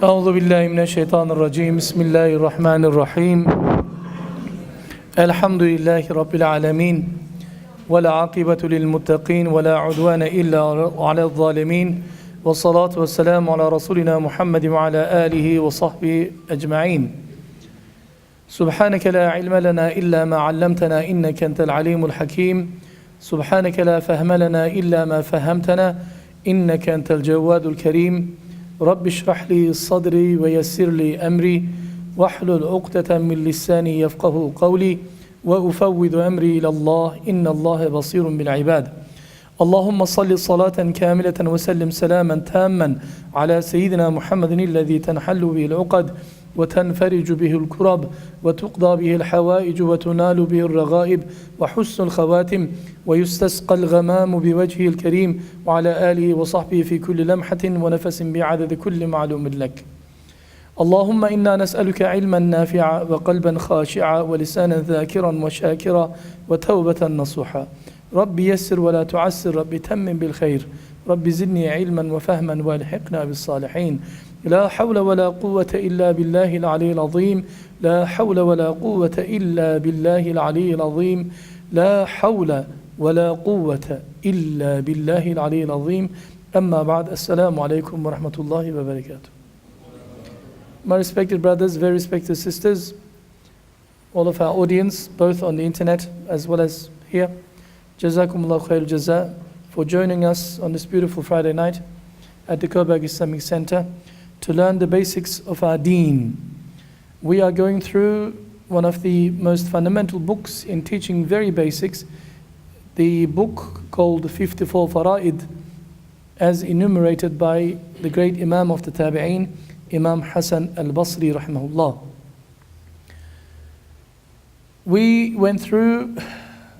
أعوذ بالله من الشيطان الرجيم بسم الله الرحمن الرحيم الحمد لله رب العالمين ولا عاقبة للمتقين ولا عدوان إلا على الظالمين والصلاة والسلام على رسولنا محمد وعلى آله وصحبه أجمعين سبحانك لا علم لنا إلا ما علمتنا إنك أنت العليم الحكيم سبحانك لا فهم لنا إلا ما فهمتنا إنك أنت الجواد الكريم رب اشرح لي صدري ويسر لي أمري واحلل عقدة من لساني يفقه قولي وأفوض أمري إلى الله إن الله بصير بالعباد اللهم صل صلاة كاملة وسلم سلاما تاما على سيدنا محمد الذي تنحل به العقد وتنفرج به الكرب وتقضى به الحوائج وتنال به الرغائب وحسن الخواتم ويستسقى الغمام بوجهه الكريم وعلى آله وصحبه في كل لمحة ونفس بعدد كل معلوم لك اللهم إنا نسألك علما نافعا وقلبا خاشعا ولسانا ذاكرا وشاكرا وتوبة نصوحا رب يسر ولا تعسر رب تمم بالخير رب زدني علما وفهما والحقنا بالصالحين لا حول ولا قوة إلا بالله العلي العظيم لا حول ولا قوة إلا بالله العلي العظيم لا حول ولا قوة إلا بالله العلي العظيم أما بعد السلام عليكم ورحمة الله وبركاته. My respected brothers, very respected sisters, all of our audience, both on the internet as well as here, Jazakumullah khair jaza for joining us on this beautiful Friday night at the Coburg Islamic Center to learn the basics of our deen. We are going through one of the most fundamental books in teaching very basics, the book called 54 Fara'id, as enumerated by the great Imam of the Tabi'een, Imam Hassan al-Basri rahimahullah. We went through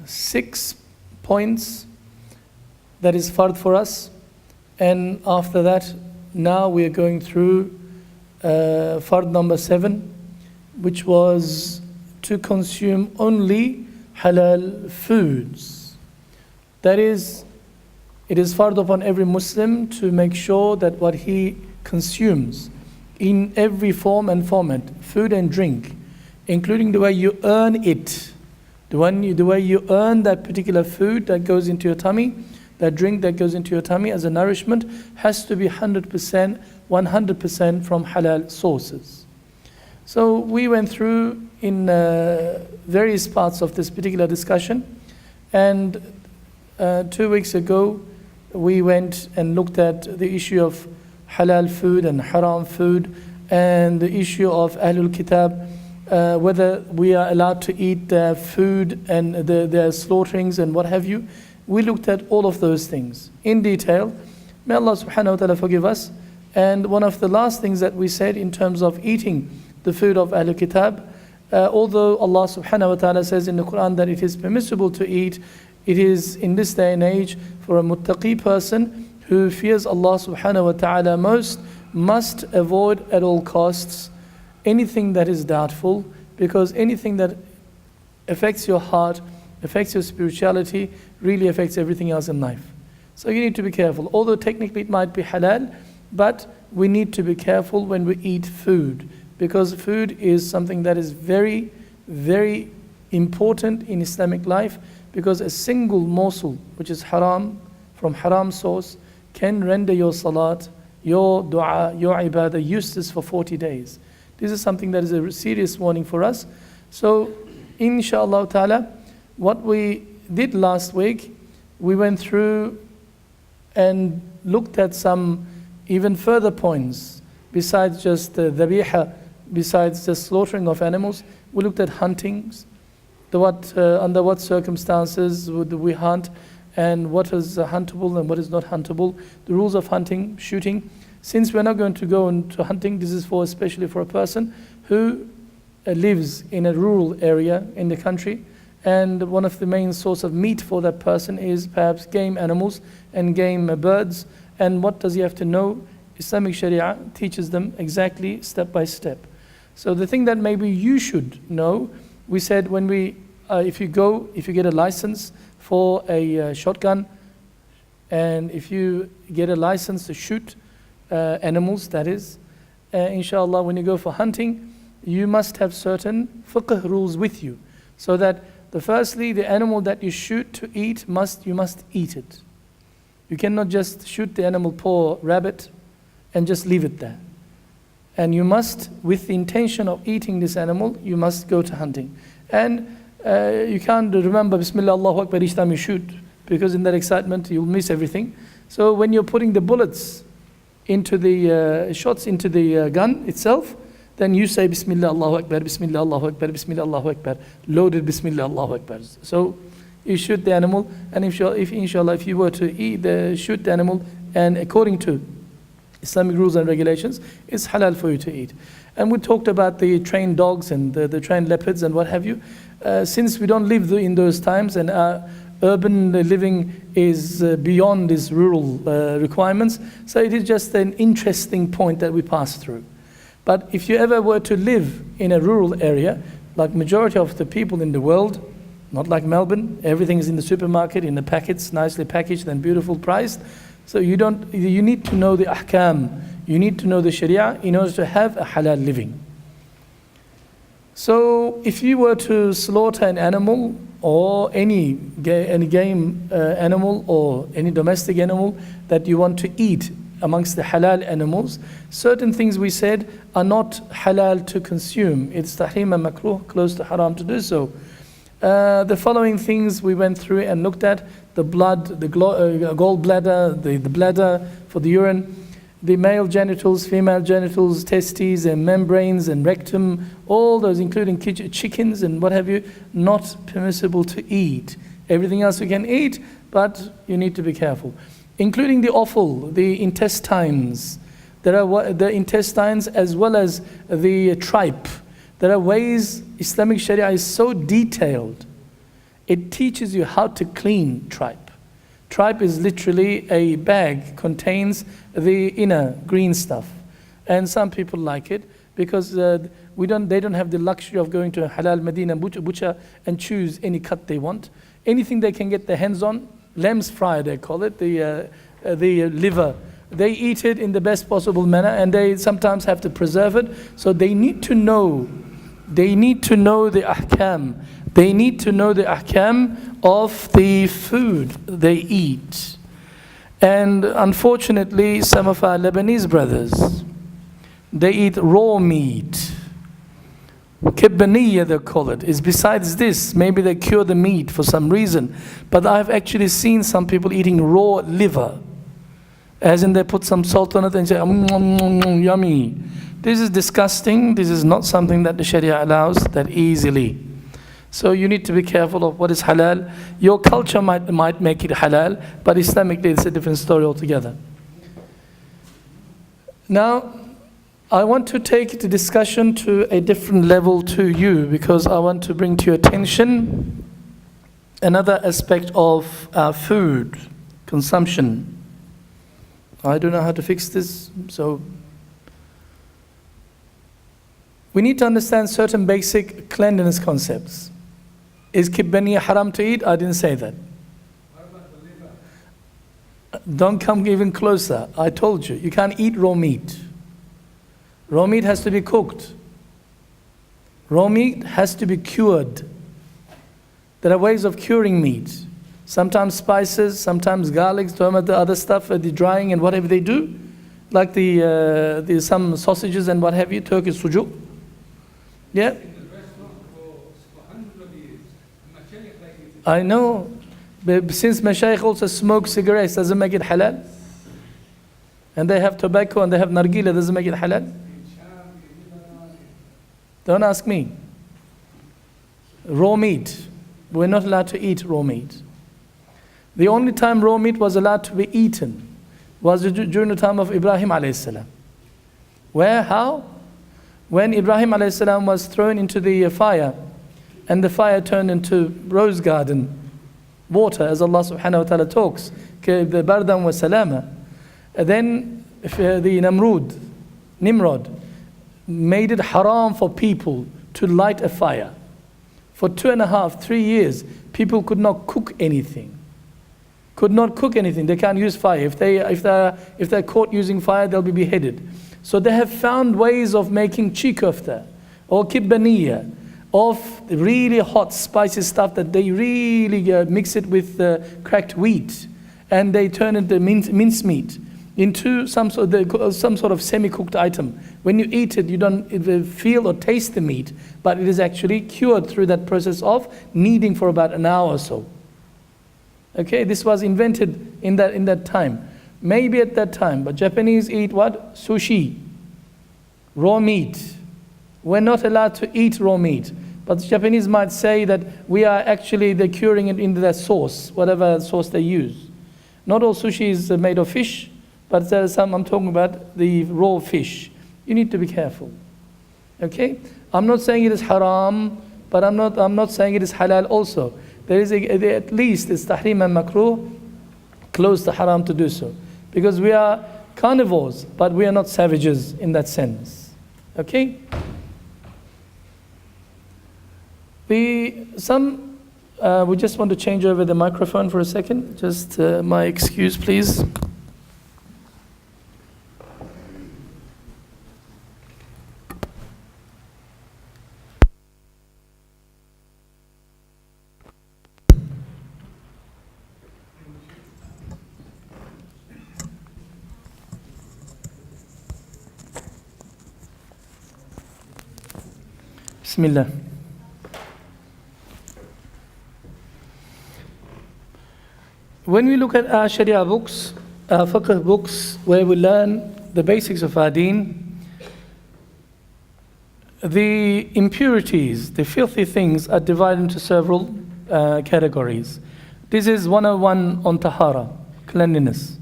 6 points that is fard for us, and after that now we are going through fard number 7, which was to consume only halal foods. That is, it is fard upon every Muslim to make sure that what he consumes in every form and format, food and drink, including the way you earn it, the way you earn that particular food that goes into your tummy, that drink that goes into your tummy as a nourishment, has to be 100% from halal sources. So we went through in various parts of this particular discussion, and 2 weeks ago we went and looked at the issue of halal food and haram food, and the issue of Ahlul Kitab, whether we are allowed to eat their food and their slaughterings and what have you. We looked at all of those things in detail. May Allah subhanahu wa ta'ala forgive us. And one of the last things that we said in terms of eating the food of Ahlul Kitab, although Allah subhanahu wa ta'ala says in the Quran that it is permissible to eat, it is in this day and age for a muttaqi person who fears Allah subhanahu wa ta'ala most, must avoid at all costs anything that is doubtful, because anything that affects your heart, affects your spirituality, really affects everything else in life. So you need to be careful. Although technically it might be halal, but we need to be careful when we eat food, because food is something that is very, very important in Islamic life, because a single morsel which is haram, from haram source, can render your salat, your dua, your ibadah useless for 40 days. This is something that is a serious warning for us. So inshallah ta'ala, what we did last week, we went through and looked at some even further points besides just the dhabiha, besides just slaughtering of animals. We looked at huntings, under what circumstances would we hunt, and what is huntable and what is not huntable, the rules of hunting, shooting. Since we're not going to go into hunting, this is especially for a person who lives in a rural area in the country, and one of the main source of meat for that person is perhaps game animals and game birds. And what does he have to know? Islamic Sharia teaches them exactly step by step. So the thing that maybe you should know, we said if you get a license for a shotgun, and if you get a license to shoot animals, that is, inshallah, when you go for hunting, you must have certain fiqh rules with you. So that firstly, the animal that you shoot to eat, you must eat it. You cannot just shoot the animal, poor rabbit, and just leave it there. And you must, with the intention of eating this animal, you must go to hunting. And you can't remember Bismillah Allahu Akbar each time you shoot, because in that excitement you'll miss everything. So when you're putting the bullets into the shots into the gun itself, then you say Bismillah Allahu Akbar, Bismillah Allahu Akbar, Bismillah Allahu Akbar, loaded Bismillah Allahu Akbar. So you shoot the animal, and if inshallah, if you were to shoot the animal, and according to Islamic rules and regulations, it's halal for you to eat. And we talked about the trained dogs and the trained leopards and what have you. Since we don't live in those times, and urban living is beyond these rural requirements, so it is just an interesting point that we pass through. But if you ever were to live in a rural area, like majority of the people in the world, not like Melbourne, everything is in the supermarket, in the packets, nicely packaged and beautiful priced. So you need to know the ahkam, you need to know the sharia in order to have a halal living. So if you were to slaughter an animal, or any game animal, or any domestic animal that you want to eat amongst the halal animals, certain things we said are not halal to consume. It's tahrim and makruh, close to haram to do so. The following things we went through and looked at: the blood, the gallbladder, the bladder for the urine, the male genitals, female genitals, testes and membranes and rectum, all those, including chickens and what have you, not permissible to eat. Everything else you can eat, but you need to be careful. Including the offal, the intestines. There are the intestines as well as the tripe. There are ways, Islamic Sharia is so detailed. It teaches you how to clean tripe. Tripe is literally a bag, contains the inner green stuff. And some people like it because they don't have the luxury of going to a halal Medina butcher and choose any cut they want. Anything they can get their hands on, lamb's fry they call it, the liver. They eat it in the best possible manner, and they sometimes have to preserve it. So they need to know the ahkam. They need to know the ahkam of the food they eat. And unfortunately, some of our Lebanese brothers, they eat raw meat. Kibbaniya they call it. Is besides this, maybe they cure the meat for some reason. But I've actually seen some people eating raw liver. As in they put some salt on it and say, yummy. This is disgusting. This is not something that the Sharia allows that easily. So you need to be careful of what is halal. Your culture might make it halal, but Islamically it's a different story altogether. Now, I want to take the discussion to a different level to you, because I want to bring to your attention another aspect of our food consumption. I don't know how to fix this, so we need to understand certain basic cleanliness concepts. Is kibbaniya haram to eat? I didn't say that. What about the liver? Don't come even closer. I told you, you can't eat raw meat. Raw meat has to be cooked. Raw meat has to be cured. There are ways of curing meat. Sometimes spices, sometimes garlic, tomato, other stuff, the drying and whatever they do. Like some sausages and what have you, Turkish sujuk. Yeah? In the restaurant for hundreds of years. Mashayikh like it. I know. But since Mashayikh also smoke cigarettes, doesn't make it halal? And they have tobacco and they have nargila, doesn't make it halal? Don't ask me. Raw meat. We're not allowed to eat raw meat. The only time raw meat was allowed to be eaten was during the time of Ibrahim alayhi salam. Where? How? When Ibrahim alayhi salam was thrown into the fire, and the fire turned into rose garden water, as Allah subhanahu wa ta'ala talks, the bardan wa salama. Then the Nimrod, made it haram for people to light a fire. For 2.5, 3 years, people could not cook anything. Could not cook anything. They can't use fire. If they're caught using fire, they'll be beheaded. So they have found ways of making chikofta or kibbaniya, of really hot spicy stuff that they really mix it with cracked wheat, and they turn it into mincemeat into some sort of semi-cooked item. When you eat it, you don't feel or taste the meat, but it is actually cured through that process of kneading for about an hour or so. Okay, this was invented in that time. Maybe at that time, but Japanese eat what? Sushi, raw meat. We're not allowed to eat raw meat. But the Japanese might say that we are actually, they're curing it into their sauce, whatever sauce they use. Not all sushi is made of fish, but there are some, I'm talking about the raw fish. You need to be careful. Okay? I'm not saying it is haram, but I'm not saying it is halal also. There is at least it's tahrim and makruh, close to haram to do so. Because we are carnivores, but we are not savages in that sense. Okay? We just want to change over the microphone for a second. Just my excuse, please. Bismillah. When we look at our Sharia books, our fiqh books, where we learn the basics of our deen, the impurities, the filthy things are divided into several categories. This is 101 on tahara, cleanliness.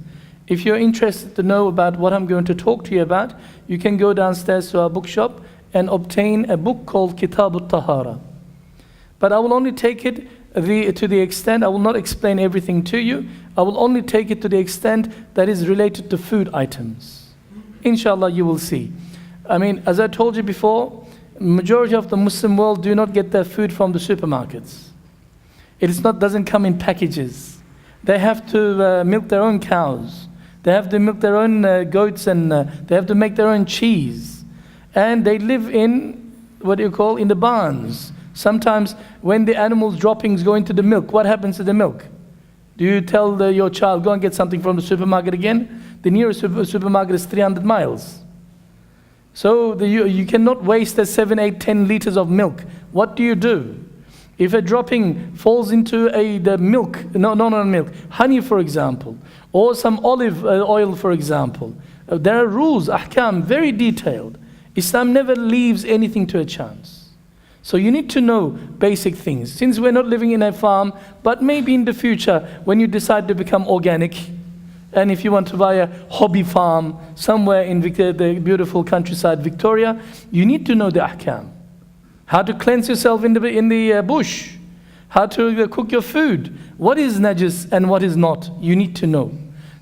If you're interested to know about what I'm going to talk to you about, you can go downstairs to our bookshop and obtain a book called Kitab al-Tahara. But I will only take it to the extent, I will not explain everything to you. I will only take it to the extent that is related to food items. Inshallah, you will see. I mean, as I told you before, majority of the Muslim world do not get their food from the supermarkets. Doesn't come in packages. They have to milk their own cows. They have to milk their own goats, and they have to make their own cheese. And they live in, in the barns. Sometimes when the animal's droppings go into the milk, what happens to the milk? Do you tell your child, go and get something from the supermarket again? The nearest supermarket is 300 miles. So you cannot waste the 7, 8, 10 liters of milk. What do? If a dropping falls into the milk, honey for example, or some olive oil for example, there are rules, ahkam, very detailed. Islam never leaves anything to a chance. So you need to know basic things. Since we're not living in a farm, but maybe in the future when you decide to become organic, and if you want to buy a hobby farm somewhere in the beautiful countryside Victoria, you need to know the ahkam. How to cleanse yourself in the bush, how to cook your food, what is najis and what is not, you need to know.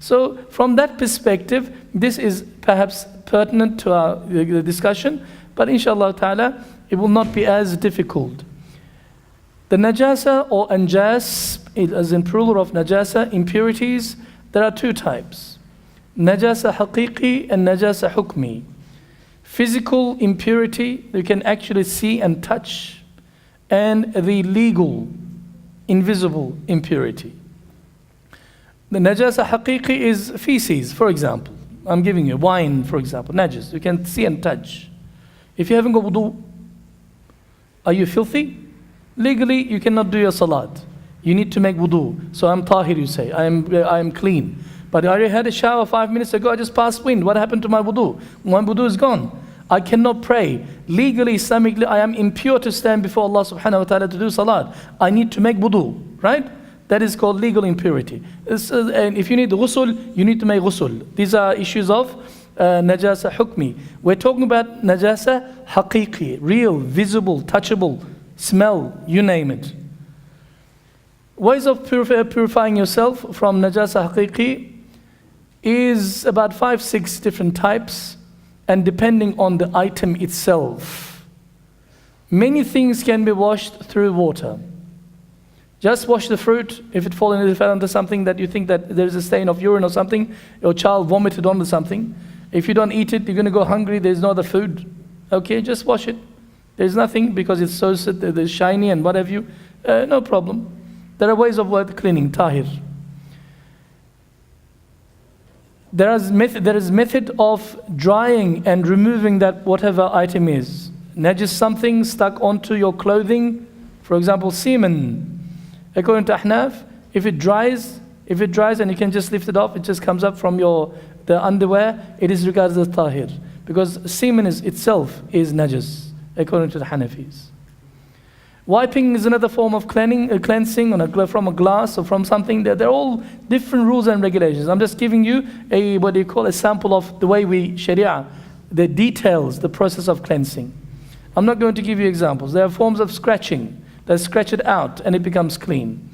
So from that perspective, this is perhaps pertinent to our discussion, but inshallah ta'ala, it will not be as difficult. The najasa or anjas, as in plural of najasa, impurities, there are two types. Najasa haqiqi and najasa hukmi. Physical impurity you can actually see and touch, and the legal, invisible impurity. The najasa haqiqi is feces, for example. I'm giving you wine, for example, najis. You can see and touch. If you haven't got wudu, are you filthy? Legally, you cannot do your salat. You need to make wudu. So I'm tahir, you say. I am clean. But I already had a shower 5 minutes ago. I just passed wind. What happened to my wudu? My wudu is gone. I cannot pray. Legally, Islamically, I am impure to stand before Allah subhanahu wa ta'ala to do salat. I need to make wudu, right? That is called legal impurity. And if you need ghusl, you need to make ghusl. These are issues of najasa hukmi. We're talking about najasa haqiqi, real, visible, touchable, smell, you name it. Ways of purifying yourself from najasa haqiqi is about 5-6 different types, and depending on the item itself. Many things can be washed through water. Just wash the fruit. If it fell into something that you think that there is a stain of urine or something, your child vomited onto something, If you don't eat it, you're going to go hungry, there's no other food. Okay, just wash it. There's nothing because it's so there's shiny and what have you. No problem. There are ways of cleaning, tahir. There is method of drying and removing that whatever item is. Najis, something stuck onto your clothing, for example, semen. According to Ahnaf, if it dries and you can just lift it off, it just comes up from the underwear, it is regarded as tahir. Because semen itself is najis, according to the Hanafis. Wiping is another form of cleansing from a glass or from something. They're all different rules and regulations. I'm just giving you a sample of the way we Sharia, the details, the process of cleansing. I'm not going to give you examples. There are forms of scratching. They scratch it out and it becomes clean.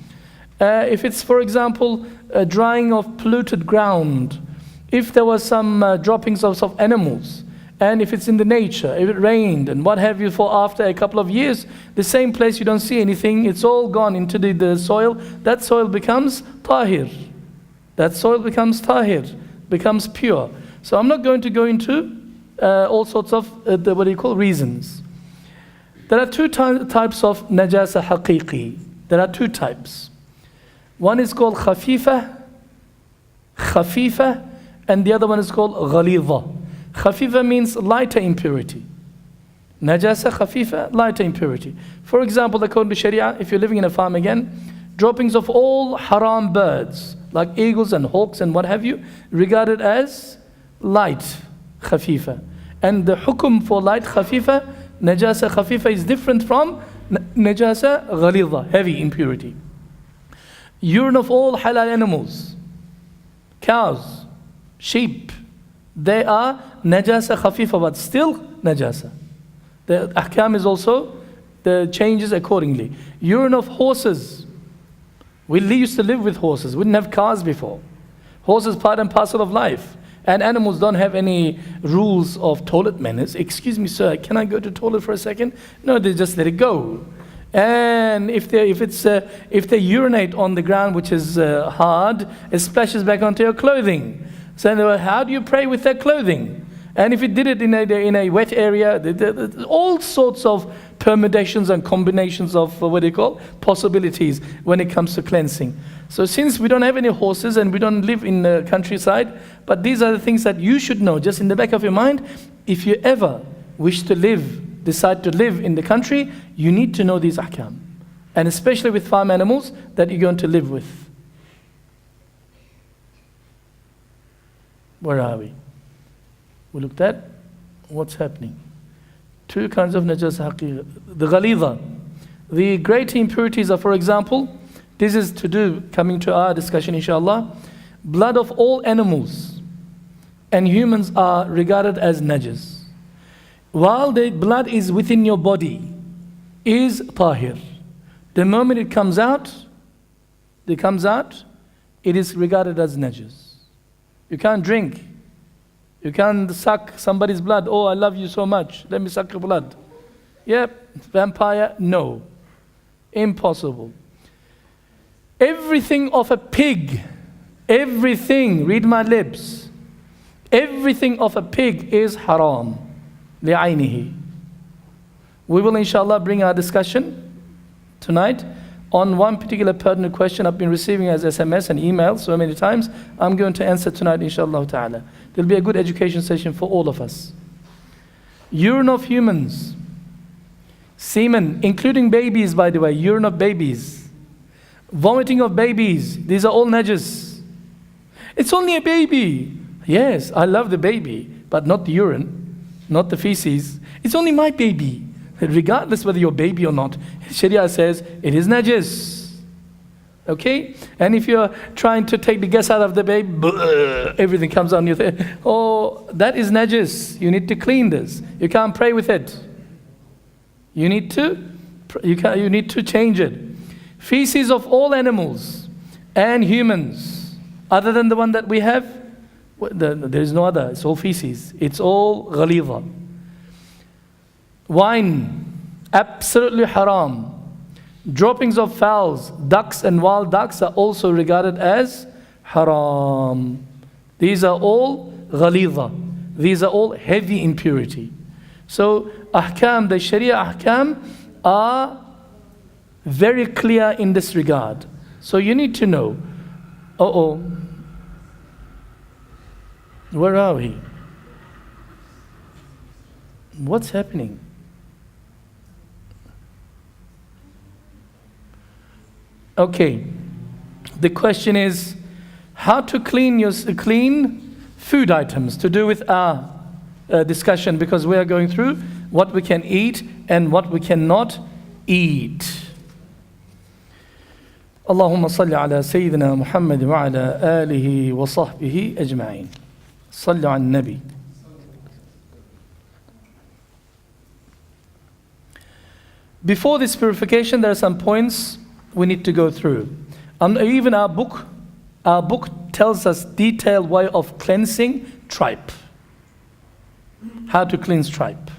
If it's, for example, a drying of polluted ground, if there was some droppings of animals, and if it's in the nature, if it rained and what have you for after a couple of years, the same place you don't see anything, it's all gone into the soil, that soil becomes tahir. That soil becomes tahir, becomes pure. So I'm not going to go into all sorts of reasons. There are two types of najasa haqiqi. There are two types. One is called khafifa, and the other one is called ghalidha. Khafifa means lighter impurity. Najasa khafifa, lighter impurity. For example, according to Sharia, if you're living in a farm again, droppings of all haram birds, like eagles and hawks and what have you, regarded as light khafifa. And the hukum for light khafifa, najasa khafifa, is different from najasa ghalidha, heavy impurity. Urine of all halal animals, cows, sheep, they are najasa khafifa, but still najasa. The ahkam is also, the changes accordingly. Urine of horses. We used to live with horses. We didn't have cars before. Horses part and parcel of life. And animals don't have any rules of toilet manners. Excuse me, sir, can I go to the toilet for a second? No, they just let it go. And if they urinate on the ground, which is hard, it splashes back onto your clothing. So how do you pray with that clothing? And if it did it in a wet area, all sorts of permutations and combinations of possibilities when it comes to cleansing. So since we don't have any horses and we don't live in the countryside, but these are the things that you should know, just in the back of your mind. If you ever wish to decide to live in the country, you need to know these ahkam. And especially with farm animals that you're going to live with. Where are we? We looked at what's happening. Two kinds of najasa haqiqa. The ghalidha. The great impurities are, for example, this is coming to our discussion inshallah, blood of all animals and humans are regarded as najas. While the blood is within your body, is tahir. The moment it comes out, it is regarded as najas. You can't drink. You can't suck somebody's blood. Oh, I love you so much. Let me suck your blood. Yep, vampire, no. Impossible. Everything of a pig, read my lips. Everything of a pig is haram. لِعَيْنِهِ. We will inshallah bring our discussion tonight on one particular pertinent question I've been receiving as SMS and email so many times. I'm going to answer tonight inshallah ta'ala. There'll be a good education session for all of us. Urine of humans, semen, including babies by the way, urine of babies, vomiting of babies, these are all najas. It's only a baby. Yes, I love the baby, but not the urine, not the feces. It's only my baby. Regardless whether you're a baby or not, Sharia says it is najis. Okay? And if you're trying to take the gas out of the baby, everything comes on you. Oh, that is najis. You need to clean this. You can't pray with it. You need to change it. Feces of all animals and humans, other than the one that we have, there is no other. It's all feces. It's all ghalidha. Wine, absolutely haram. Droppings of fowls, ducks and wild ducks are also regarded as haram. These are all ghalidha. These are all heavy in purity. So ahkam, the Sharia ahkam are very clear in this regard. So you need to know, where are we? What's happening? Okay, the question is how to clean food items, to do with our discussion, because we are going through what we can eat and what we cannot eat. اللهم صل على سيدنا محمد وعلى آله وصحبه أجمعين. صلوا على النبي. Before this purification, there are some points we need to go through. Even our book tells us detailed way of cleansing tripe. How to cleanse tripe.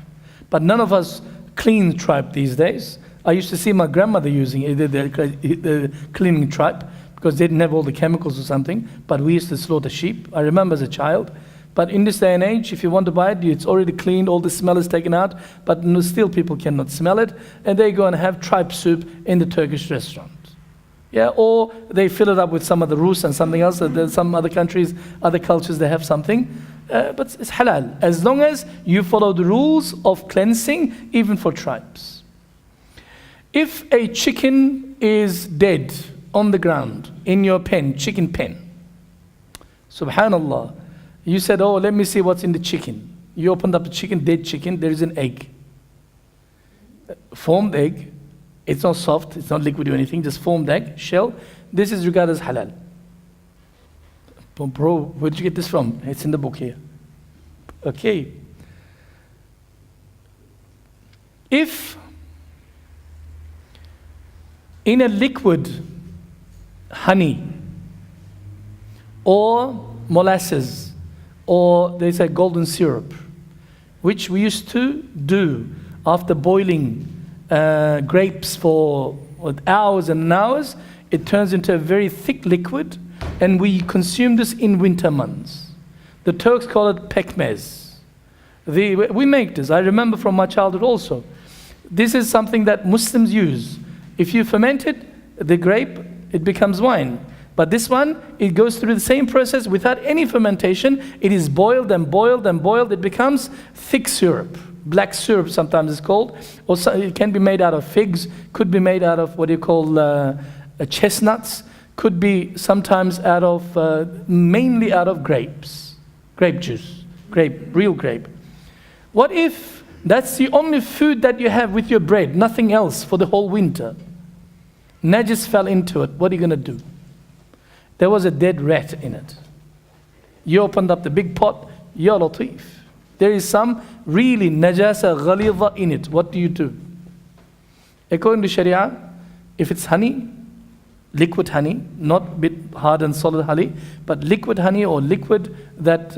But none of us clean tripe these days. I used to see my grandmother using it, the cleaning tripe, because they didn't have all the chemicals or something, but we used to slaughter sheep. I remember as a child. But in this day and age, if you want to buy it, it's already cleaned, all the smell is taken out, but still people cannot smell it, and they go and have tripe soup in the Turkish restaurant. Yeah, or they fill it up with some of the rus and something else. There's some other countries, other cultures, they have something. But it's halal, as long as you follow the rules of cleansing, even for tribes. If a chicken is dead on the ground, in your pen, chicken pen, subhanallah, you said, oh, let me see what's in the chicken. You opened up the chicken, dead chicken, there is an egg. Formed egg. It's not soft, it's not liquid or anything, just formed egg, shell. This is regarded as halal. Bro, where did you get this from? It's in the book here. Okay. If in a liquid honey or molasses, or they say golden syrup, which we used to do after boiling grapes for hours and hours, it turns into a very thick liquid, and we consume this in winter months. The Turks call it pekmez. We make this. I remember from my childhood also. This is something that Muslims use. If you ferment it, the grape, it becomes wine. But this one, it goes through the same process without any fermentation. It is boiled and boiled and boiled. It becomes thick syrup. Black syrup sometimes it's called. Or it can be made out of figs. Could be made out of what you call chestnuts. Could be sometimes out of, mainly out of grapes. Grape juice. Real grape. What if that's the only food that you have with your bread, nothing else for the whole winter? Najis fell into it. What are you going to do? There was a dead rat in it. You opened up the big pot, ya latif. There is some really najasa ghalidha in it. What do you do? According to Sharia, if it's honey, liquid honey, not bit hard and solid honey, but liquid honey or liquid that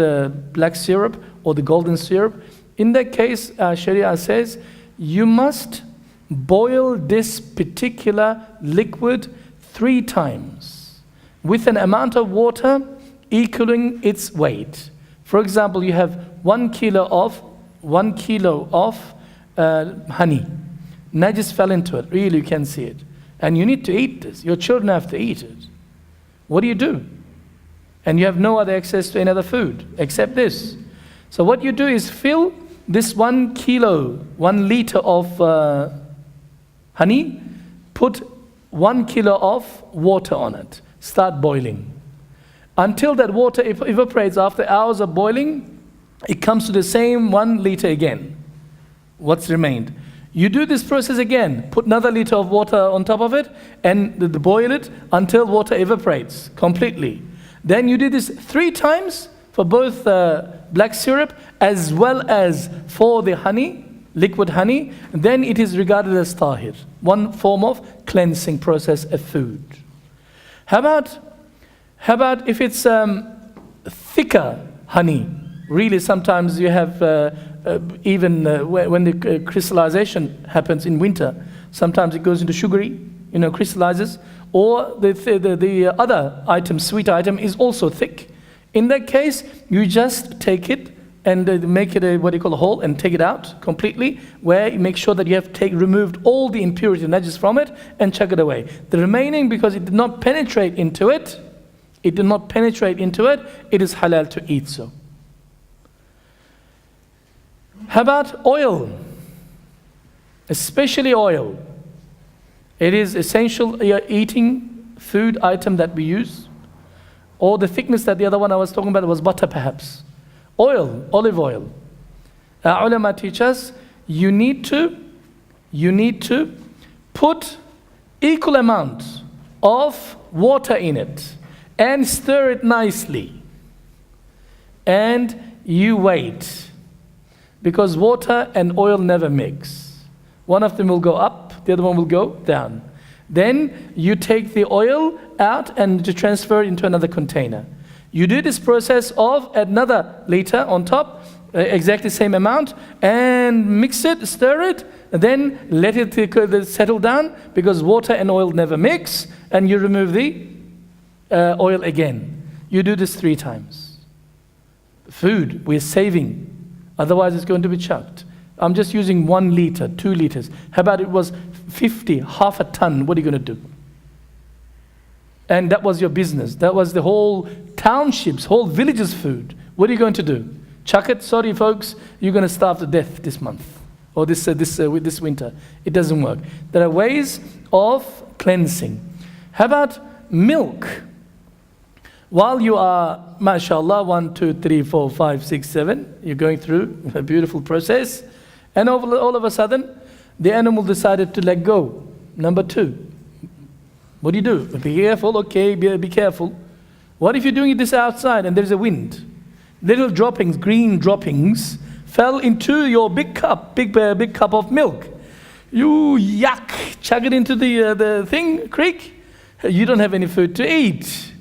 black syrup or the golden syrup, in that case, Sharia says, you must boil this particular liquid 3 times with an amount of water equaling its weight. For example, you have 1 kilo of honey. Najis fell into it. Really, you can see it. And you need to eat this. Your children have to eat it. What do you do? And you have no other access to any other food except this. So what you do is fill this 1 liter of honey, put 1 kilo of water on it. Start boiling. Until that water evaporates after hours of boiling, it comes to the same 1 liter again. What's remained? You do this process again. Put another liter of water on top of it and boil it until water evaporates completely. Then you do this 3 times for both black syrup as well as for the honey, liquid honey. Then it is regarded as tahir, one form of cleansing process of food. How about if it's thicker honey? Really, sometimes you have when the crystallization happens in winter, sometimes it goes into sugary, crystallizes, or the other item, sweet item, is also thick. In that case, you just take it and make it a, what you call a hole, and take it out completely, where you make sure that you have removed all the impurity, najis from it, and chuck it away. The remaining, because it did not penetrate into it, it is halal to eat so. How about oil? Especially oil. It is essential eating food item that we use. Or the thickness that the other one I was talking about was butter perhaps. Oil, olive oil. Our ulama teach us, you need to put equal amount of water in it and stir it nicely. And you wait. Because water and oil never mix. One of them will go up, the other one will go down. Then you take the oil out and to transfer it into another container. You do this process of another liter on top, exactly same amount, and mix it, stir it, and then let it settle down, because water and oil never mix, and you remove the oil again. You do this 3 times. Food, we're saving. Otherwise it's going to be chucked. I'm just using 1 liter, 2 liters. How about it was 50, half a ton? What are you going to do? And that was your business. That was the whole townships, whole villages' food. What are you going to do? Chuck it? Sorry, folks, you're going to starve to death this month or this winter. It doesn't work. There are ways of cleansing. How about milk? While you are, mashallah, 1, 2, 3, 4, 5, 6, 7, you're going through a beautiful process, and all of a sudden, the animal decided to let go. Number 2. What do you do? Be careful, okay, be careful. What if you're doing this outside and there's a wind? Little droppings, green droppings, fell into your big cup of milk. You yuck, chuck it into the creek. You don't have any food to eat.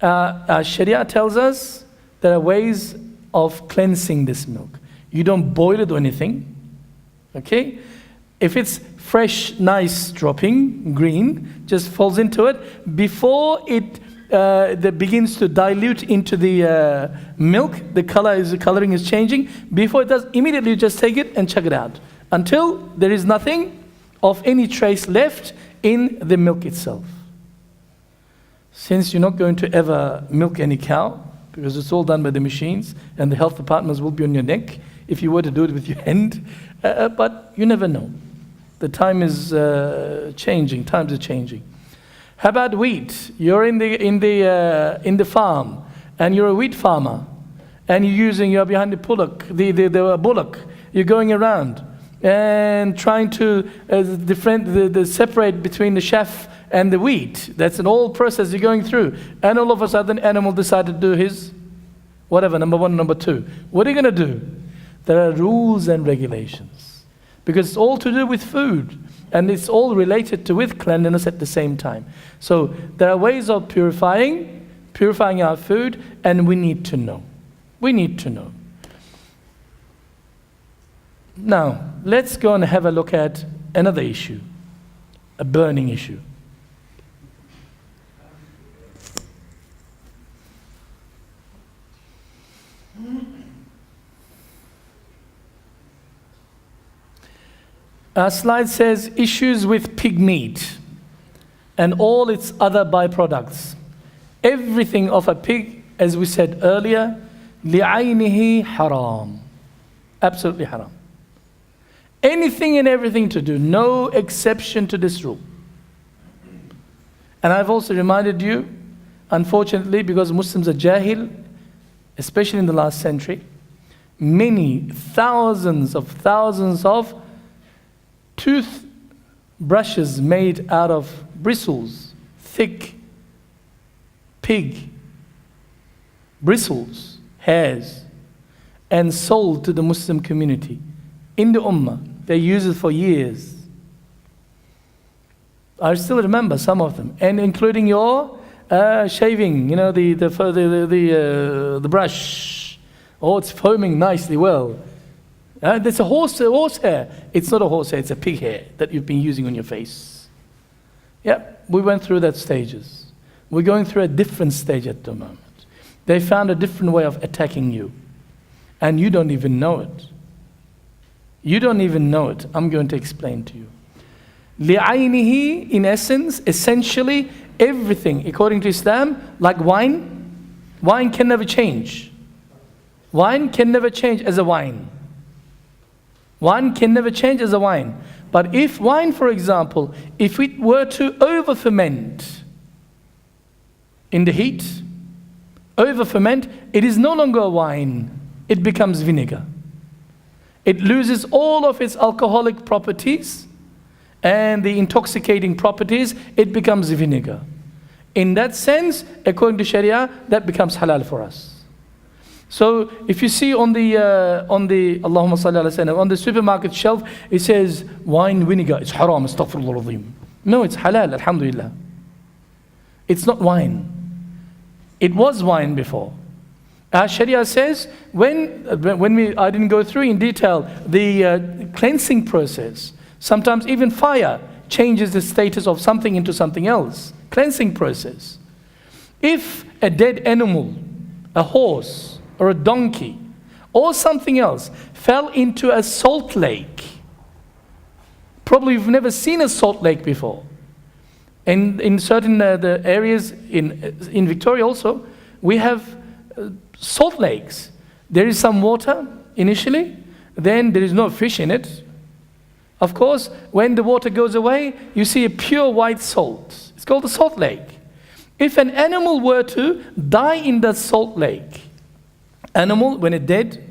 Sharia tells us there are ways of cleansing this milk. You don't boil it or anything, okay? If it's fresh, nice dropping, green, just falls into it. Before it begins to dilute into the milk, the coloring is changing. Before it does, immediately you just take it and chuck it out until there is nothing of any trace left in the milk itself. Since you're not going to ever milk any cow, because it's all done by the machines, and the health departments will be on your neck if you were to do it with your hand, but you never know. The time is changing. Times are changing. How about wheat? You're in the farm, and you're a wheat farmer, and you're behind the bullock. You're going around and trying to separate between the chaff and the wheat. That's an old process you're going through. And all of a sudden, the animal decided to do his, whatever, number 1, number 2. What are you going to do? There are rules and regulations. Because it's all to do with food. And it's all related to with cleanliness at the same time. So there are ways of purifying our food, and we need to know. We need to know. Now, let's go and have a look at another issue. A burning issue. Our slide says issues with pig meat and all its other byproducts. Everything of a pig, as we said earlier, لِعَيْنِهِ haram. Absolutely haram. Anything and everything to do, no exception to this rule. And I've also reminded you, unfortunately, because Muslims are jahil, especially in the last century, many thousands of toothbrushes made out of bristles, thick pig bristles, hairs, and sold to the Muslim community in the Ummah. They use it for years. I still remember some of them, and including your shaving, the brush. Oh, it's foaming nicely well. There's a horse hair. It's not a horse hair, it's a pig hair that you've been using on your face. Yep, we went through that stages. We're going through a different stage at the moment. They found a different way of attacking you. And you don't even know it. You don't even know it. I'm going to explain to you. لِعَيْنِهِ, in essence, essentially, everything, according to Islam, like wine can never change. Wine can never change as a wine. Wine can never change as a wine. But if wine, for example, if it were to over-ferment in the heat, over-ferment, it is no longer a wine. It becomes vinegar. It loses all of its alcoholic properties and the intoxicating properties. It becomes vinegar. In that sense, according to Sharia, that becomes halal for us. So if you see on the Allahumma salli ala sallam, on the supermarket shelf, it says wine vinegar. It's haram, astaghfirullah al-azim. No, it's halal, alhamdulillah. It's not wine. It was wine before. Our Sharia says, I didn't go through in detail the cleansing process. Sometimes even fire changes the status of something into something else. Cleansing process. If a dead animal, a horse or a donkey or something else fell into a salt lake, probably you've never seen a salt lake before. And in certain the areas in Victoria also, we have salt lakes. There is some water initially, then there is no fish in it. Of course, when the water goes away, you see a pure white salt. It's called the salt lake. If an animal were to die in that salt lake, animal, when it dead,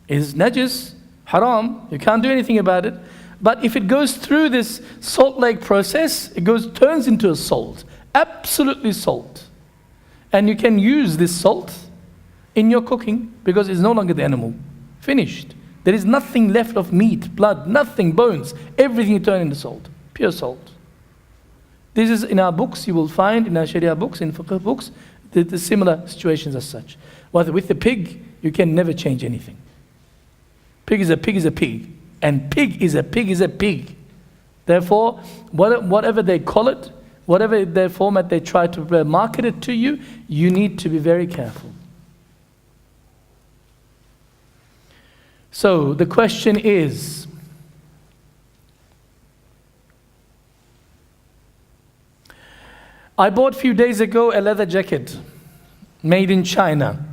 is najis, haram, you can't do anything about it. But if it goes through this salt lake process, it turns into a salt, absolutely salt. And you can use this salt in your cooking because it's no longer the animal. Finished. There is nothing left of meat, blood, nothing, bones. Everything you turn into salt, pure salt. This is in our books, you will find in our Sharia books, in fiqh books, the similar situations as such. With the pig, you can never change anything. Pig is a pig is a pig. And pig is a pig is a pig. Therefore, whatever they call it, whatever their format they try to market it to you, you need to be very careful. So the question is, I bought a few days ago a leather jacket made in China.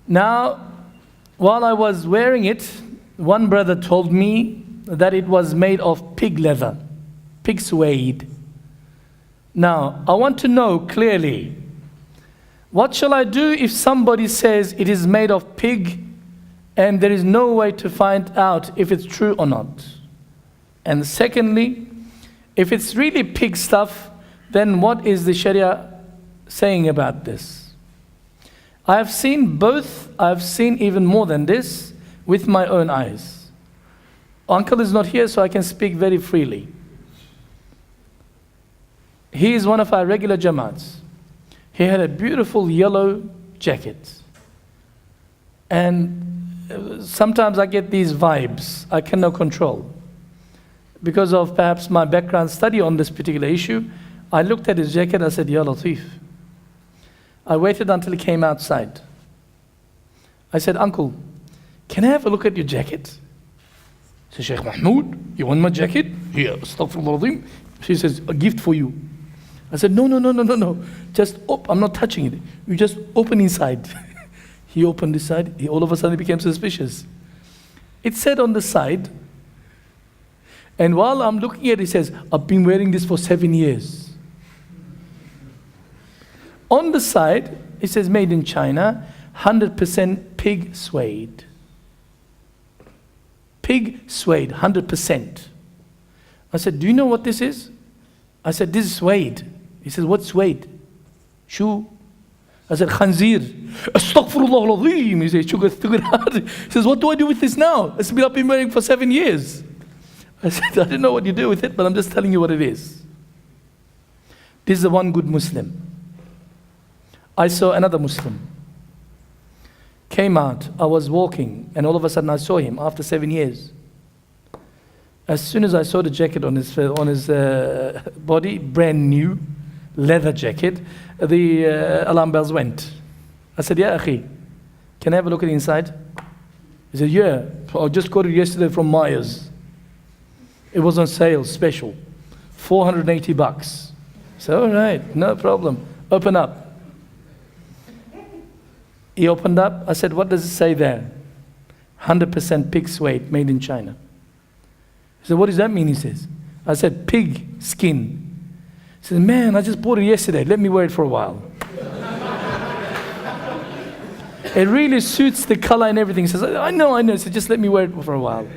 Now, while I was wearing it, one brother told me that it was made of pig leather, pig suede. Now, I want to know clearly, what shall I do if somebody says it is made of pig and there is no way to find out if it's true or not? And secondly, if it's really pig stuff, then what is the Sharia saying about this? I have seen both, I have seen even more than this with my own eyes. Uncle is not here, so I can speak very freely. He is one of our regular Jamaats. He had a beautiful yellow jacket. And sometimes I get these vibes I cannot control. Because of perhaps my background study on this particular issue, I looked at his jacket, I said, Ya Latif. I waited until he came outside. I said, Uncle, can I have a look at your jacket? He said, Sheikh Mahmoud, you want my jacket? Here, astaghfirullah. She says, a gift for you. I said, no. Just I'm not touching it. You just open inside. He opened this side. He all of a sudden became suspicious. It said on the side, and while I'm looking at it, it says, I've been wearing this for 7 years. On the side, it says made in China, 100% pig suede. Pig suede, 100%. I said, do you know what this is? I said, this is suede. He says, what suede? Shoe. I said, khanzir. Astaghfirullah al-azim. He says, what do I do with this now? I said, I've been wearing for 7 years. I said, I don't know what you do with it, but I'm just telling you what it is. This is the one good Muslim. I saw another Muslim. Came out, I was walking, and all of a sudden I saw him after 7 years. As soon as I saw the jacket on his body, brand new, leather jacket, the alarm bells went. I said, Ya akhi, Can I have a look at the inside? He said, yeah, I just got it yesterday from Myers. It was on sale, special, $480. So, all right, no problem. Open up. He opened up. I said, what does it say there? 100% pig suede, made in China. He said, what does that mean, he says. I said, pig skin. He said, man, I just bought it yesterday. Let me wear it for a while. It really suits the color and everything. He says, I know. So just let me wear it for a while.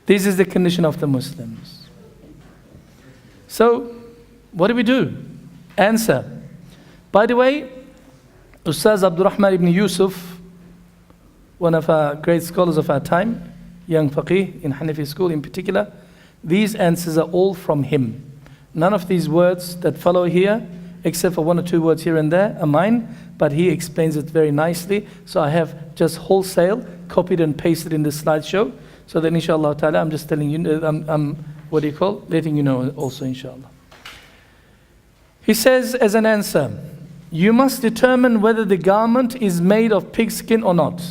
This is the condition of the Muslims. So, what do we do? Answer. By the way, Ustaz Abdul Rahman ibn Yusuf, one of our great scholars of our time, young faqih in Hanafi school in particular, these answers are all from him. None of these words that follow here, except for one or two words here and there, are mine, but he explains it very nicely. So I have just wholesale copied and pasted in this slideshow. So then inshallah ta'ala, I'm just telling you, letting you know also inshallah. He says as an answer, you must determine whether the garment is made of pigskin or not.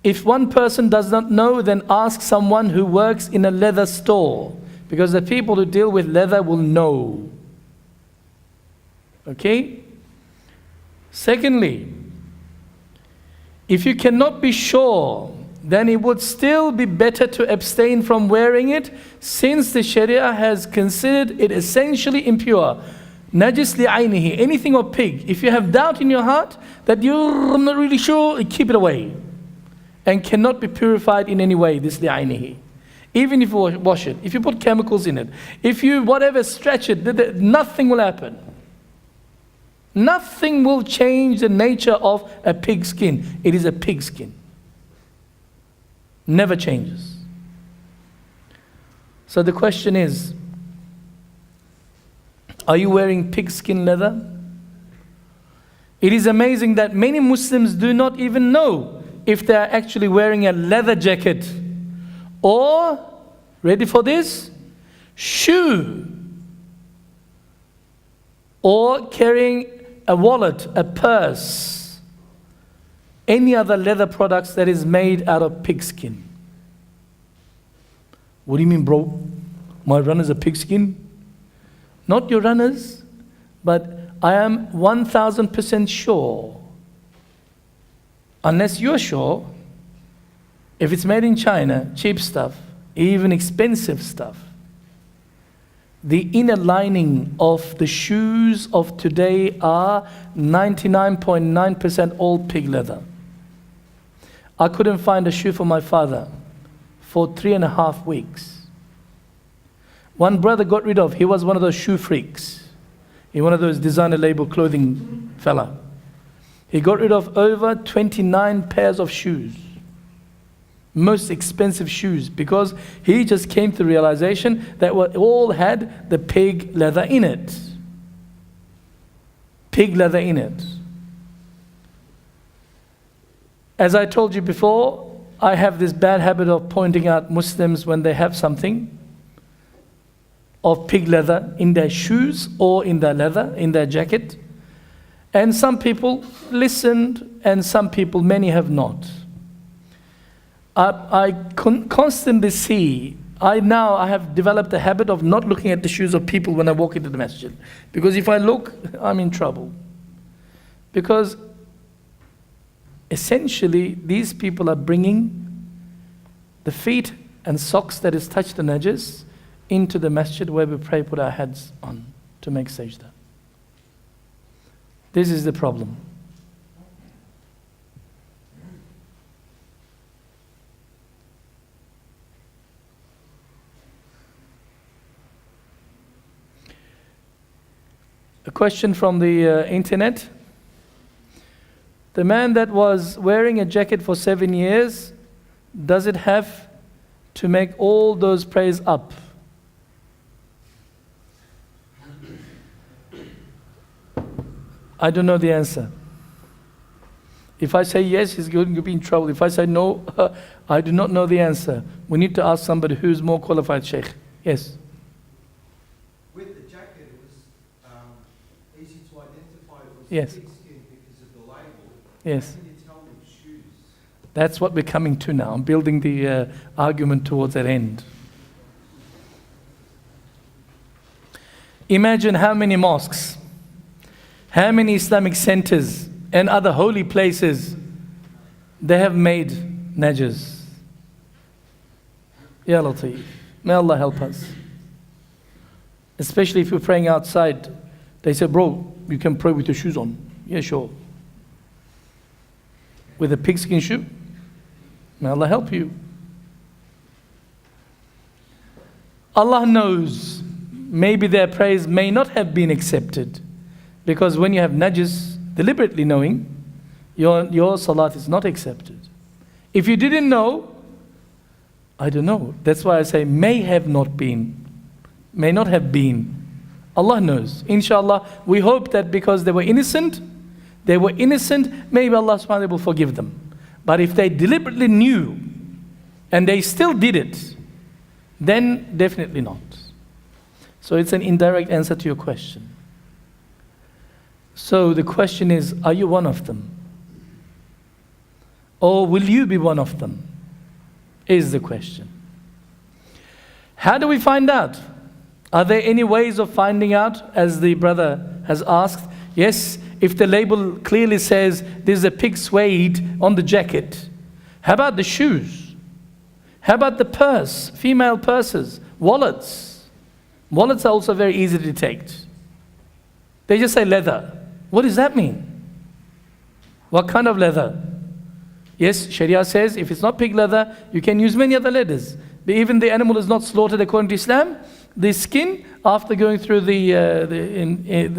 If one person does not know, then ask someone who works in a leather store, because the people who deal with leather will know. Okay? Secondly, if you cannot be sure, then it would still be better to abstain from wearing it, since the Sharia has considered it essentially impure. Najis li'aynihi, anything of pig. If you have doubt in your heart that you're not really sure, keep it away. And cannot be purified in any way, this li'aynihi. Even if you wash it, if you put chemicals in it, if you whatever stretch it, nothing will happen. Nothing will change the nature of a pig skin. It is a pig skin. Never changes. So the question is, are you wearing pigskin leather? It is amazing that many Muslims do not even know if they are actually wearing a leather jacket or, ready for this, shoe, or carrying a wallet, a purse, any other leather products that is made out of pigskin. What do you mean, bro? My runners are pigskin? Not your runners, but I am 1000% sure, unless you're sure, if it's made in China, cheap stuff, even expensive stuff, the inner lining of the shoes of today are 99.9% all pig leather. I couldn't find a shoe for my father for 3.5 weeks. One brother got rid of, he was one of those shoe freaks. He one of those designer label clothing fella. He got rid of over 29 pairs of shoes. Most expensive shoes, because he just came to the realization that what all had the pig leather in it. Pig leather in it. As I told you before, I have this bad habit of pointing out Muslims when they have something of pig leather in their shoes or in their leather, in their jacket. And some people listened, and some people, many have not. I constantly see, I have developed a habit of not looking at the shoes of people when I walk into the masjid. Because if I look, I'm in trouble. Because essentially, these people are bringing the feet and socks that is touched the najis into the masjid where we pray, put our heads on to make sajda. This is the problem. A question from the internet. The man that was wearing a jacket for 7 years, does it have to make all those prayers up? I don't know the answer. If I say yes, he's going to be in trouble. If I say no, I do not know the answer. We need to ask somebody who's more qualified, Sheikh. Yes. With the jacket, it was easy to identify it was Yes. pigskin because of the lining. Yes. That's what we're coming to now. I'm building the argument towards that end. Imagine how many mosques, how many Islamic centers and other holy places they have made najas. Ya Latif. May Allah help us. Especially if you're praying outside. They say, bro, you can pray with your shoes on. Yeah, sure. With a pigskin shoe? May Allah help you. Allah knows maybe their prayers may not have been accepted. Because when you have najis, deliberately knowing, your salat is not accepted. If you didn't know, I don't know. That's why I say may have not been. May not have been. Allah knows. Inshallah, we hope that because they were innocent, maybe Allah subhanahu wa ta'ala will forgive them. But if they deliberately knew and they still did it, then definitely not. So it's an indirect answer to your question. So the question is, are you one of them? Or will you be one of them? Is the question. How do we find out? Are there any ways of finding out, as the brother has asked? Yes, if the label clearly says there's a pig suede on the jacket. How about the shoes? How about the purse, female purses, wallets? Wallets are also very easy to detect. They just say leather. What does that mean? What kind of leather? Yes, Sharia says if it's not pig leather, you can use many other leathers. But even the animal is not slaughtered according to Islam. The skin, after going through the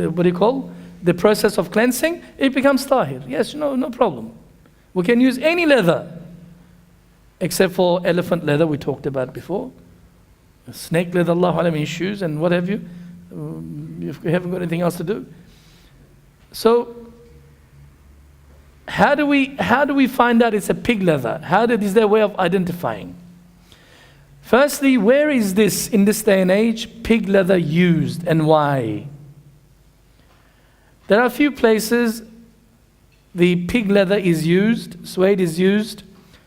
process of cleansing, it becomes tahir. Yes, no problem. We can use any leather, except for elephant leather we talked about before. Snake leather, Allahu alam, in shoes and what have you. If we haven't got anything else to do. So, how do we find out it's a pig leather? Is there a way of identifying? Firstly, where is this, in this day and age, pig leather used and why? There are a few places the pig leather is used, suede is used.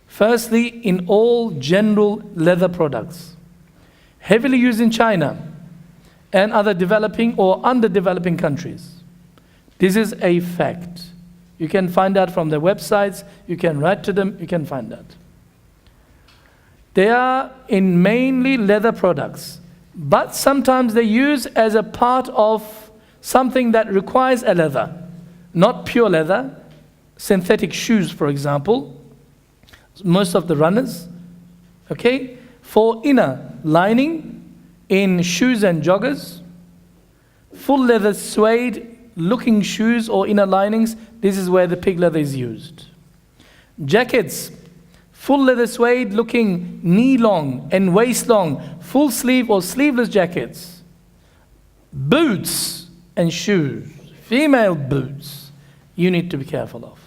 Firstly, in all general leather products. Heavily used in China and other developing or underdeveloping countries. This is a fact. You can find out from their websites, you can write to them, you can find out. They are in mainly leather products, but sometimes they use as a part of something that requires a leather, not pure leather, synthetic shoes, for example, most of the runners, okay, for inner lining in shoes and joggers, full leather suede looking shoes or inner linings, this is where the pig leather is used. Jackets, full leather suede looking knee long and waist long, full sleeve or sleeveless jackets. Boots and shoes, female boots, you need to be careful of.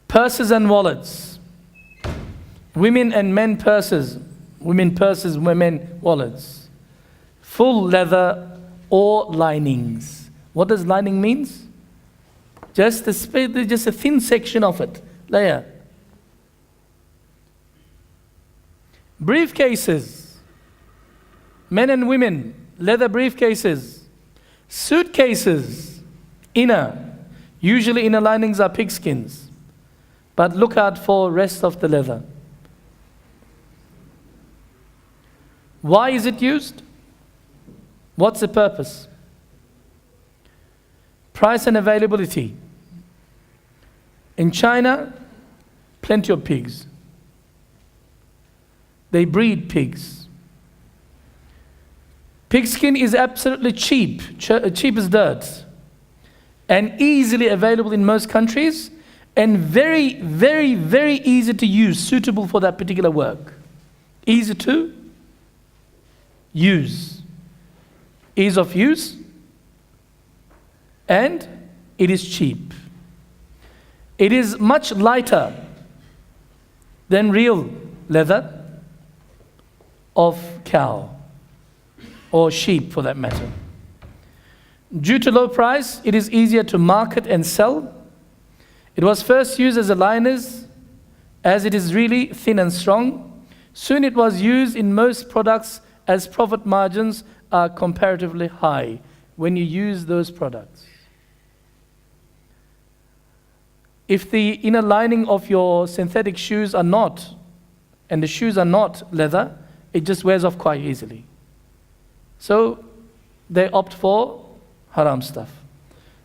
Purses and wallets, women and men purses, women purses, women wallets. Full leather or linings. What does lining means? Just a thin section of it, layer. Briefcases, men and women, leather briefcases. Suitcases, inner. Usually inner linings are pigskins, but look out for rest of the leather. Why is it used? What's the purpose? Price and availability. In China, plenty of pigs. They breed pigs. Pigskin is absolutely cheap as dirt, and easily available in most countries, and very, very, very easy to use, suitable for that particular work. Easy to use. Ease of use, and it is cheap. It is much lighter than real leather of cow or sheep for that matter. Due to low price, it is easier to market and sell. It was first used as a liners, as it is really thin and strong. Soon it was used in most products as profit margins are comparatively high when you use those products. If the inner lining of your synthetic shoes are not, and the shoes are not leather, it just wears off quite easily. So they opt for haram stuff.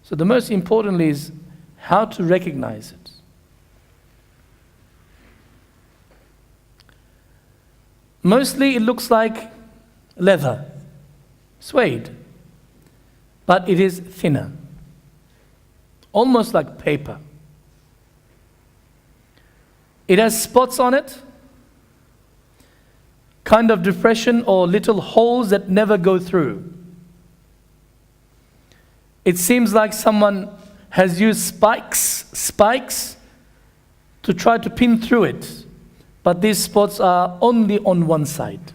So the most importantly is how to recognize it. Mostly it looks like leather, suede, but it is thinner, almost like paper. It has spots on it, kind of depression or little holes that never go through. It seems like someone has used spikes to try to pin through it, but these spots are only on one side.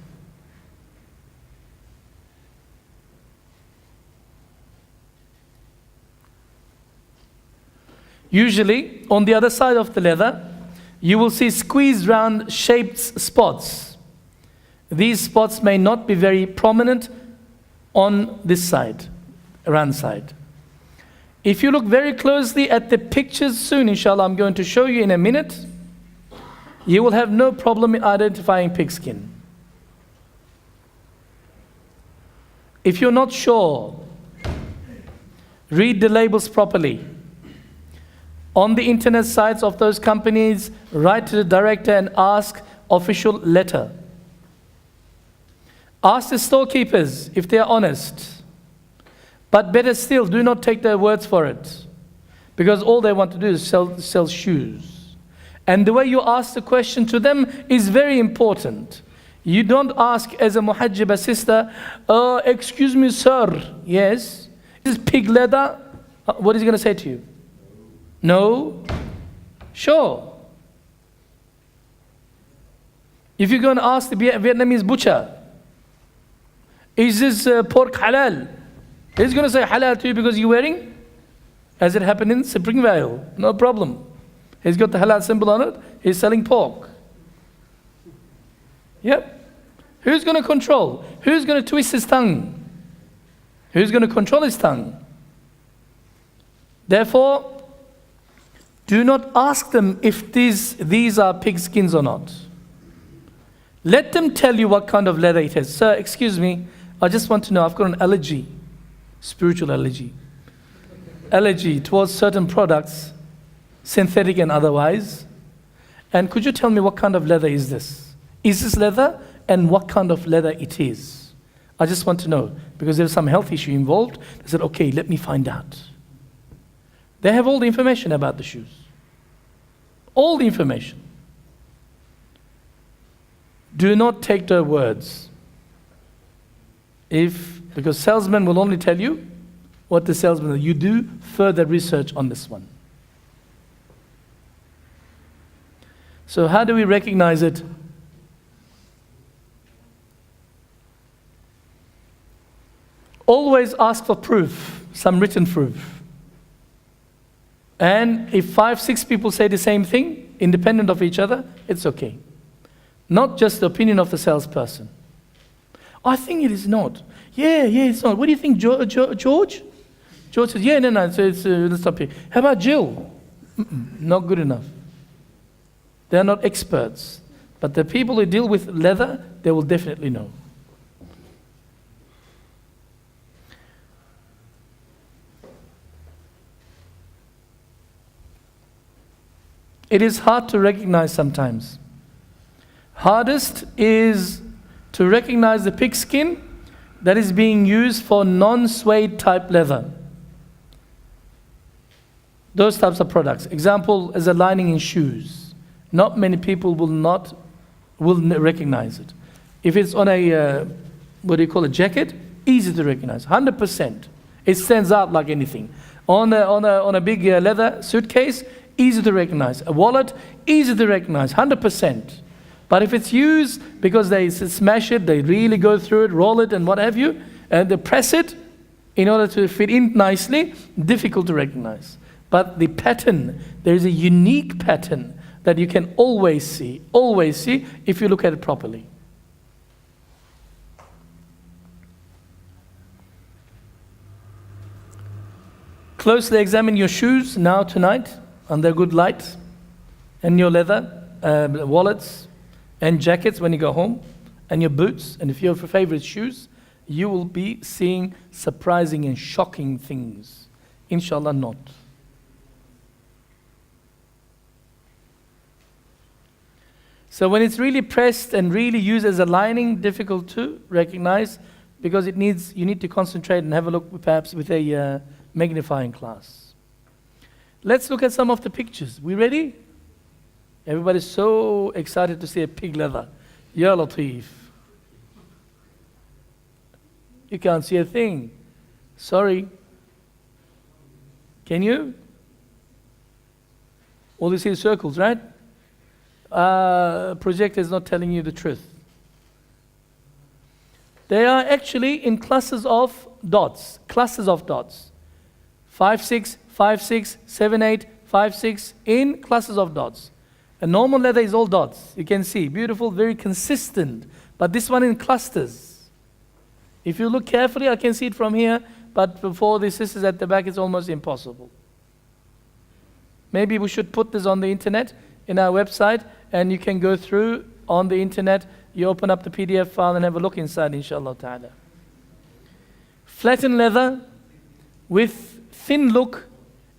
Usually, on the other side of the leather, you will see squeezed round shaped spots. These spots may not be very prominent on this side, around side. If you look very closely at the pictures soon, inshallah, I'm going to show you in a minute, you will have no problem in identifying pigskin. If you're not sure, read the labels properly. On the internet sites of those companies, write to the director and ask official letter. Ask the storekeepers if they are honest. But better still, do not take their words for it. Because all they want to do is sell shoes. And the way you ask the question to them is very important. You don't ask as a muhajjaba sister, excuse me sir, yes, is pig leather? What is he going to say to you? No? Sure. If you're going to ask the Vietnamese butcher, is this pork halal? He's going to say halal to you because you're wearing, as it happened in Springvale. No problem. He's got the halal symbol on it. He's selling pork. Yep. Who's going to control? Who's going to twist his tongue? Who's going to control his tongue? Therefore, do not ask them if these are pig skins or not. Let them tell you what kind of leather it is. Sir, excuse me, I just want to know, I've got an allergy, spiritual allergy. Allergy towards certain products, synthetic and otherwise. And could you tell me what kind of leather is this? Is this leather and what kind of leather it is? I just want to know, because there's some health issue involved. They said, okay, let me find out. They have all the information about the shoes. All the information. Do not take their words. Because salesmen will only tell you what the salesman, you do further research on this one. So how do we recognize it? Always ask for proof, some written proof. And if 5, 6 people say the same thing, independent of each other, it's okay. Not just the opinion of the salesperson. I think it is not. Yeah, it's not. What do you think, George? George says, yeah, no, let's stop here. How about Jill? Not good enough. They're not experts. But the people who deal with leather, they will definitely know. It is hard to recognize sometimes. Hardest is to recognize the pigskin that is being used for non-suede type leather. Those types of products. Example, as a lining in shoes. Not many people will recognize it. If it's on a, a jacket, easy to recognize, 100%. It stands out like anything. On a big leather suitcase, easy to recognize. A wallet, easy to recognize, 100%. But if it's used because they smash it, they really go through it, roll it and what have you, and they press it in order to fit in nicely, difficult to recognize. But the pattern, there is a unique pattern that you can always see if you look at it properly. Closely examine your shoes now tonight under good light, and your leather wallets and jackets when you go home, and your boots, and if you have your favorite shoes, you will be seeing surprising and shocking things. Inshallah not. So when it's really pressed and really used as a lining, difficult to recognize because you need to concentrate and have a look perhaps with a magnifying glass. Let's look at some of the pictures. We ready? Everybody's so excited to see a pig leather. Ya Latif. You can't see a thing. Sorry. Can you? All you see is circles, right? Projector is not telling you the truth. They are actually in clusters of dots. 5, 6, 5, 6, 7, 8, 5, 6, in clusters of dots. A normal leather is all dots. You can see, beautiful, very consistent. But this one in clusters. If you look carefully, I can see it from here, but before the sisters at the back, it's almost impossible. Maybe we should put this on the internet, in our website, and you can go through on the internet. You open up the PDF file and have a look inside, inshallah ta'ala. Flattened leather with thin look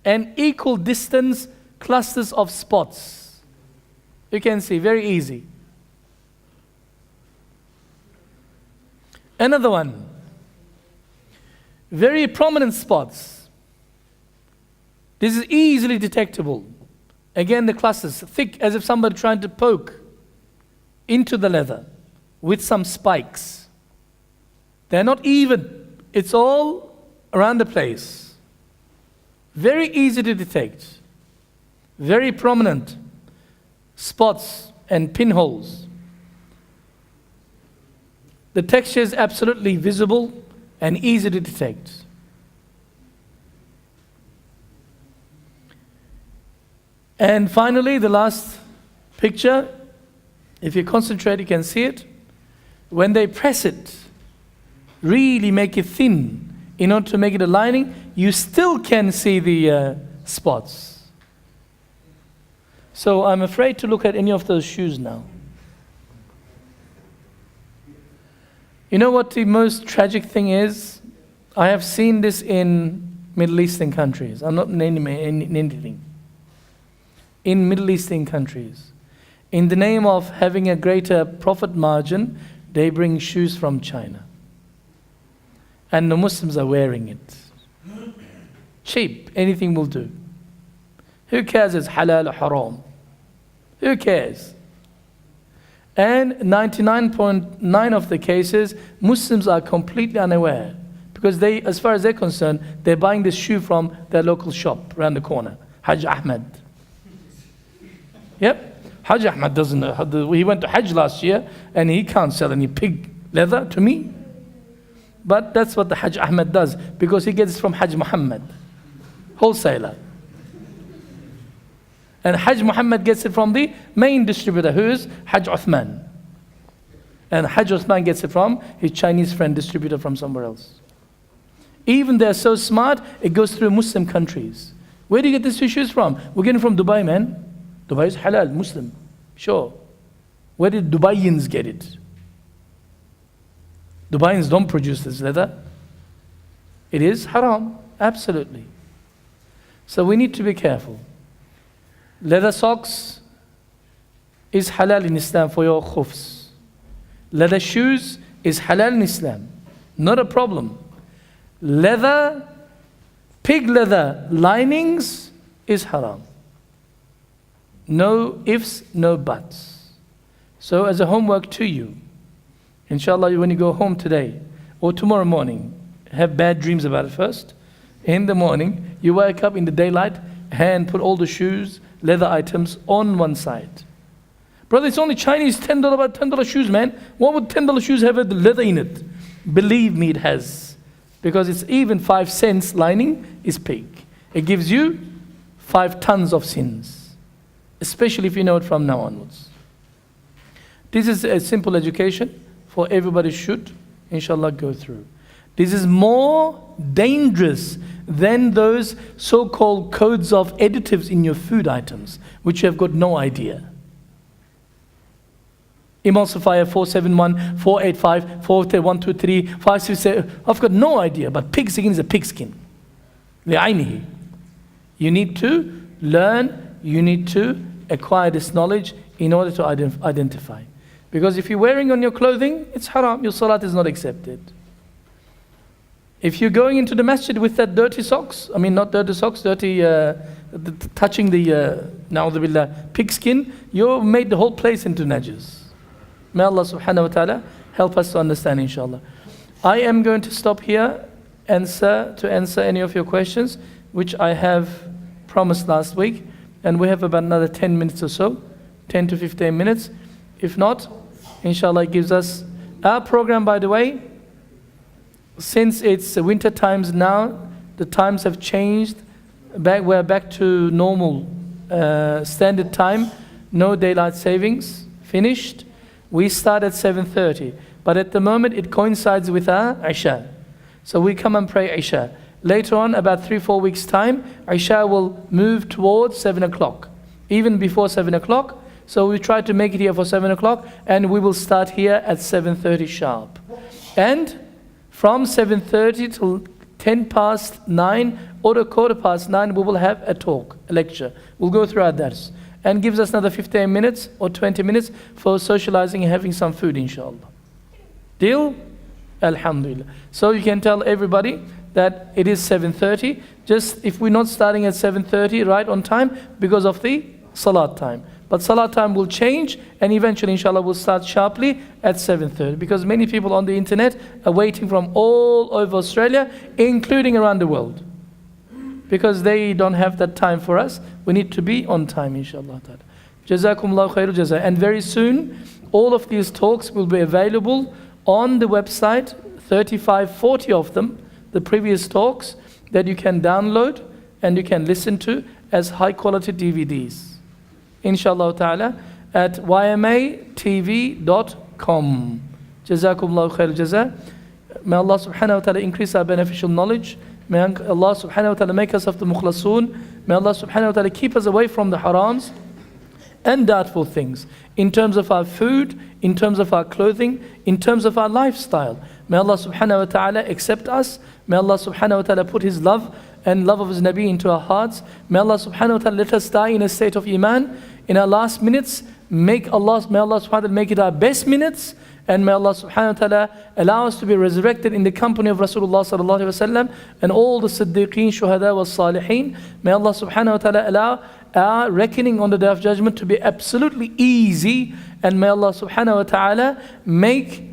and equal distance clusters of spots. You can see, very easy. Another one. Very prominent spots. This is easily detectable. Again, the clusters, thick as if somebody trying to poke into the leather with some spikes. They're not even. It's all around the place. Very easy to detect. Very prominent spots and pinholes. The texture is absolutely visible and easy to detect. And finally, the last picture, if you concentrate, you can see it. When they press it, really make it thin in order to make it a lining, you still can see the spots. So I'm afraid to look at any of those shoes now. You know what the most tragic thing is? I have seen this in Middle Eastern countries. I'm not naming anything. In Middle Eastern countries, in the name of having a greater profit margin, they bring shoes from China. And the Muslims are wearing it. Cheap, anything will do. Who cares it's halal or haram? Who cares? And 99.9% of the cases, Muslims are completely unaware. Because they, as far as they're concerned, they're buying this shoe from their local shop around the corner, Hajj Ahmed. Yep, Hajj Ahmed doesn't know. He went to Hajj last year and he can't sell any pig leather to me. But that's what the Hajj Ahmed does because he gets it from Hajj Muhammad, wholesaler. And Hajj Muhammad gets it from the main distributor who is Hajj Uthman. And Hajj Uthman gets it from his Chinese friend distributor from somewhere else. Even they're so smart, it goes through Muslim countries. Where do you get these shoes from? We're getting from Dubai, man. Dubai is halal, Muslim, sure. Where did Dubaians get it? Dubaians don't produce this leather. It is haram, absolutely. So we need to be careful. Leather socks is halal in Islam for your khufs. Leather shoes is halal in Islam, not a problem. Leather, pig leather linings is haram. No ifs, no buts. So as a homework to you, inshallah, when you go home today or tomorrow morning, have bad dreams about it first. In the morning, you wake up in the daylight and put all the shoes, leather items on one side. Brother, it's only Chinese $10, about $10 shoes, man. What would $10 shoes have with leather in it? Believe me, it has. Because it's even 5 cents lining is pig. It gives you 5 tons of sins, especially if you know it from now onwards. This is a simple education for everybody should, inshallah, go through. This is more dangerous than those so-called codes of additives in your food items, which you have got no idea. Emulsifier 471, 485, 4123, 567, I've got no idea, but pig skin is a pig skin. لِعَيْنِهِ. You need to learn, you need to acquire this knowledge in order to identify. Because if you're wearing on your clothing, it's haram, your salat is not accepted. If you're going into the masjid with that dirty socks, not dirty socks, dirty, touching the, na'udhu billah, pig skin, you made the whole place into najis. May Allah subhanahu wa ta'ala help us to understand, inshallah. I am going to stop here to answer any of your questions, which I have promised last week. And we have about another 10 minutes or so, 10 to 15 minutes. If not, inshallah, it gives us our program, by the way. Since it's winter times now, the times have changed. We're back to normal standard time. No daylight savings, finished. We start at 7:30, but at the moment it coincides with our Isha. So we come and pray Isha. Later on, about 3-4 weeks time, Isha will move towards 7 o'clock, even before 7 o'clock. So we try to make it here for 7 o'clock, and we will start here at 7:30 sharp. And from 7:30 till 10 past 9 or a quarter past 9, we will have a talk, a lecture. We'll go through our dars. And gives us another 15 minutes or 20 minutes for socializing and having some food, inshallah. Deal? Alhamdulillah. So you can tell everybody that it is 7:30. Just if we're not starting at 7:30 right on time because of the salat time. But salat time will change, and eventually, inshallah, we'll start sharply at 7:30. Because many people on the internet are waiting from all over Australia, including around the world. Because they don't have that time for us. We need to be on time, inshallah. Jazakumullahu khairul jaza. And very soon, all of these talks will be available on the website, 35-40 of them, the previous talks that you can download and you can listen to as high quality DVDs. Inshallah ta'ala at ymatv.com. Jazakumullahu khairul jaza. May Allah subhanahu wa ta'ala increase our beneficial knowledge. May Allah subhanahu wa ta'ala make us of the mukhlasoon. May Allah subhanahu wa ta'ala keep us away from the harams and doubtful things. In terms of our food, in terms of our clothing, in terms of our lifestyle. May Allah subhanahu wa ta'ala accept us. May Allah subhanahu wa ta'ala put His love and love of His Nabi into our hearts. May Allah subhanahu wa ta'ala let us die in a state of iman. In our last minutes, may Allah subhanahu wa ta'ala make it our best minutes. And may Allah subhanahu wa ta'ala allow us to be resurrected in the company of Rasulullah sallallahu alayhi wa sallam and all the Siddiqeen, Shuhada wa Salihin. May Allah subhanahu wa ta'ala allow our reckoning on the Day of Judgment to be absolutely easy. And may Allah subhanahu wa ta'ala make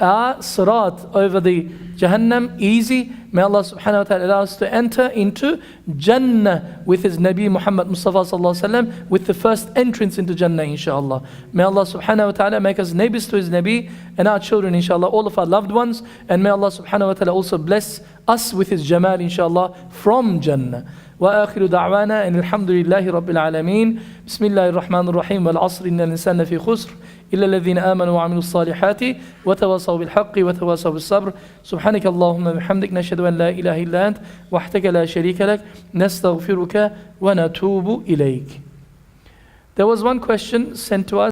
our sirat over the Jahannam easy. May Allah subhanahu wa ta'ala allow us to enter into Jannah with His Nabi Muhammad Mustafa sallallahu alaihi wasallam, with the first entrance into Jannah, inshallah. May Allah subhanahu wa ta'ala make us neighbors to His Nabi and our children, inshallah, all of our loved ones. And may Allah subhanahu wa ta'ala also bless us with His Jamal, inshallah, from Jannah. وآخر دعوانا أن الحمد لله رب العالمين بسم الله الرحمن الرحيم والعصر إن الإنسان في خسر إلا الذين آمنوا وعملوا الصالحات وتواصوا بالحق وتواصوا بالصبر سبحانك اللهم وبحمدك نشهد أن لا إله إلا أنت وحدك لا شريك لك نستغفرك ونتوب إليك. There was one question sent to us.